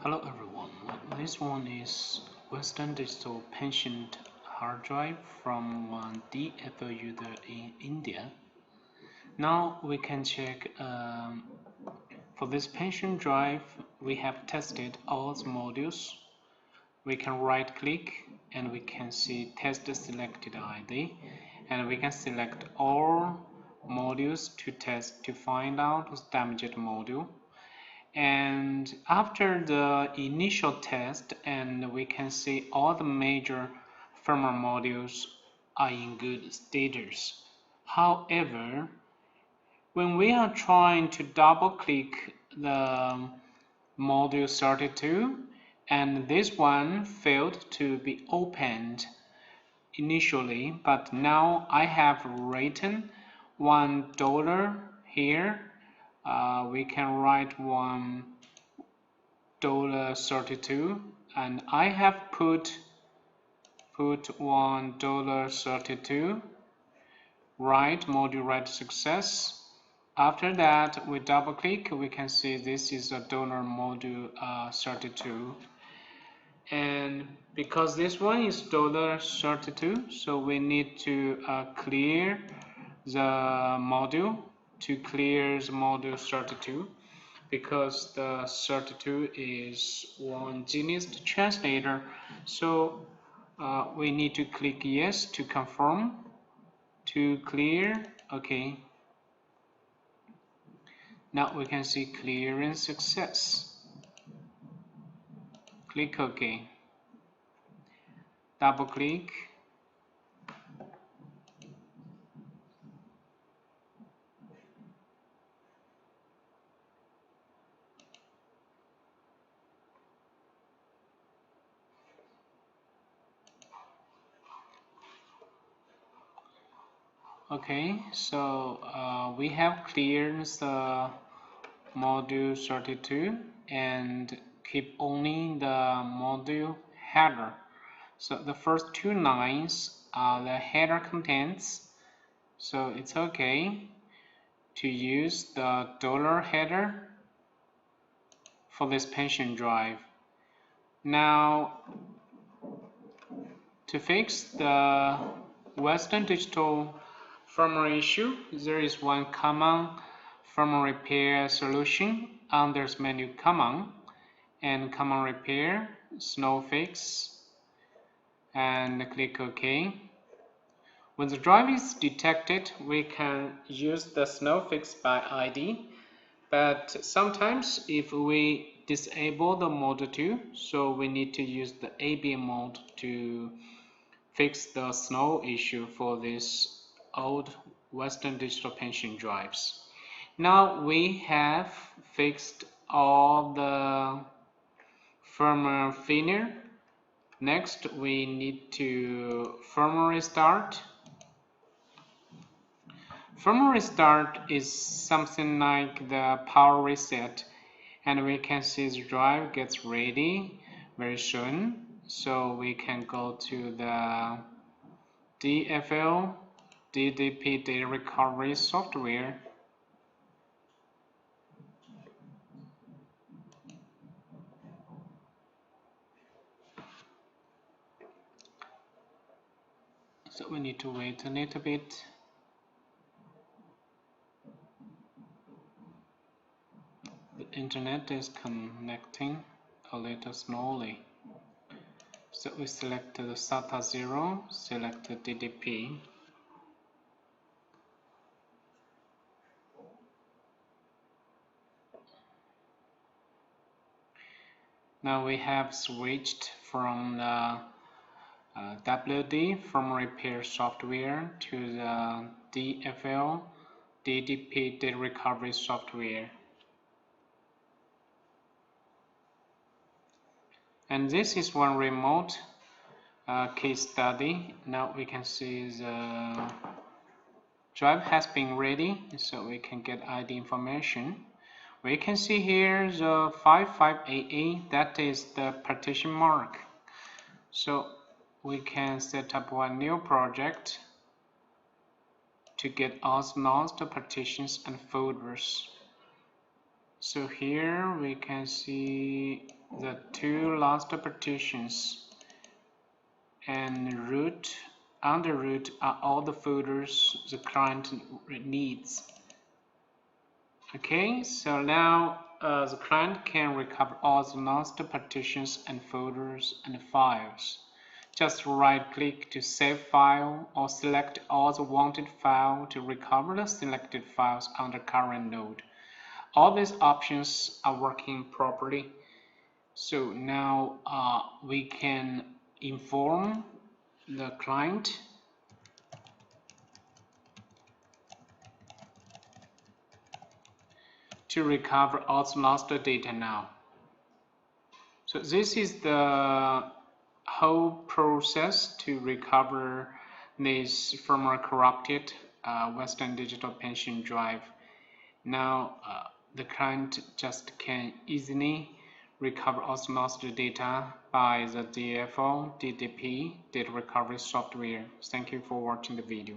Hello everyone, this one is Western Digital Pension hard drive from one DFL user in India. Now we can check for this pension drive. We have tested all the modules. We can right click and we can see test selected ID, and we can select all modules to test to find out the damaged module. And after the initial test, and we can see all the major firmware modules are in good status. However, when we are trying to double click the module 32, and this one failed to be opened initially, but now I have written $1 here. We can write $1.32, and I have put $1.32, right, module write success. After that, we double click, we can see this is a donor module 32, and because this one is $32, so we need to clear the module. To clear the module 32, because the 32 is one Genius translator, so we need to click yes to confirm, to clear. Okay, now we can see clearance success. Click OK, double click. Okay, so we have cleared the module 32 and keep only the module header. So the first two lines are the header contents, so it's okay to use the dollar header for this pension drive. Now, to fix the Western Digital firmware issue, there is one common firmware repair solution under menu common and common repair, snow fix, and click OK. When the drive is detected, we can use the snow fix by ID, but sometimes if we disable the mode 2, so we need to use the ABM mode to fix the snow issue for these old Western Digital pension drives. Now we have fixed all the firmware failure. Next, we need to firmware restart. Firmware restart is something like the power reset, and we can see the drive gets ready very soon. So we can go to the DFL DDP data recovery software. So we need to wait a little bit. The internet is connecting a little slowly. So we select the SATA 0, select the DDP. Now we have switched from the WD from repair software to the DFL DDP data recovery software. And this is one remote case study. Now we can see the drive has been ready, so we can get ID information. We can see here the 55AA, that is the partition mark. So we can set up one new project to get all lost partitions and folders. So here we can see the two last partitions, and root. Under root are all the folders the client needs. Okay, so now the client can recover all the lost partitions and folders and files. Just right-click to save file or select all the wanted file to recover the selected files on the current node. All these options are working properly. So now we can inform the client to recover all the lost data now. So this is the whole process to recover this firmware corrupted Western Digital pension drive. Now the client just can easily recover all the lost data by the DFO DDP data recovery software. Thank you for watching the video.